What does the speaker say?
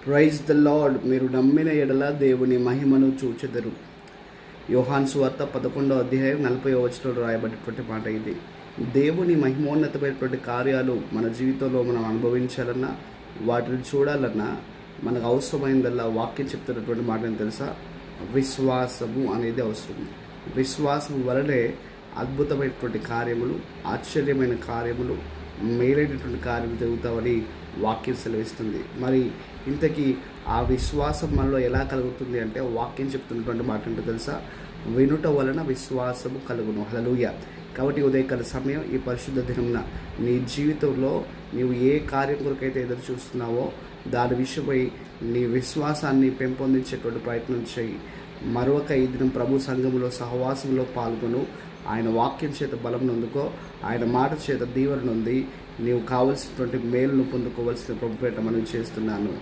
Praise the lord. మీరు నమ్మిన ఎడల దేవుని మహిమను చూచెదరు. యోహాను సువార్త 11వ అధ్యాయం 40వ వచనంలో రాయబడినటువంటి మాట ఇది. దేవుని మహిమోన్నతమైనటువంటి కార్యాలు మన జీవితంలో మనం అనుభవించాలన్నా, వాటిని చూడాలన్నా మనకు అవసరమైందల్లా వాక్యం చెప్తున్నటువంటి మాట ఏం తెలుసా? విశ్వాసము అనేది అవసరం. విశ్వాసం వలనే అద్భుతమైనటువంటి కార్యములు, ఆశ్చర్యమైన కార్యములు, మేలైనటువంటి కార్యం జరుగుతామని వాక్యం సెలవిస్తుంది. మరి ఇంతకీ ఆ విశ్వాసం మనలో ఎలా కలుగుతుంది అంటే, వాక్యం చెప్తున్నటువంటి మాట ఏంటో తెలుసా? వినుట వలన విశ్వాసము కలుగును. హల్లెలూయా. కాబట్టి ఉదయకాల సమయం ఈ పరిశుద్ధ దినమున నీ జీవితంలో నీవు ఏ కార్యం కొరకైతే ఎదురు చూస్తున్నావో దాని విషయమై నీ విశ్వాసాన్ని పెంపొందించేటువంటి ప్రయత్నం చేయి. మరొక ఈ దినం ప్రభు సంఘములో సహవాసంలో పాల్గొను. ఆయన వాక్యం చేత బలం నొందుకో, ఆయన మాట చేత దీవెన నొంది నీవు కావలసినటువంటి మేలును పొందుకోవలసిన ప్రభుపేట మనం చేస్తున్నాను.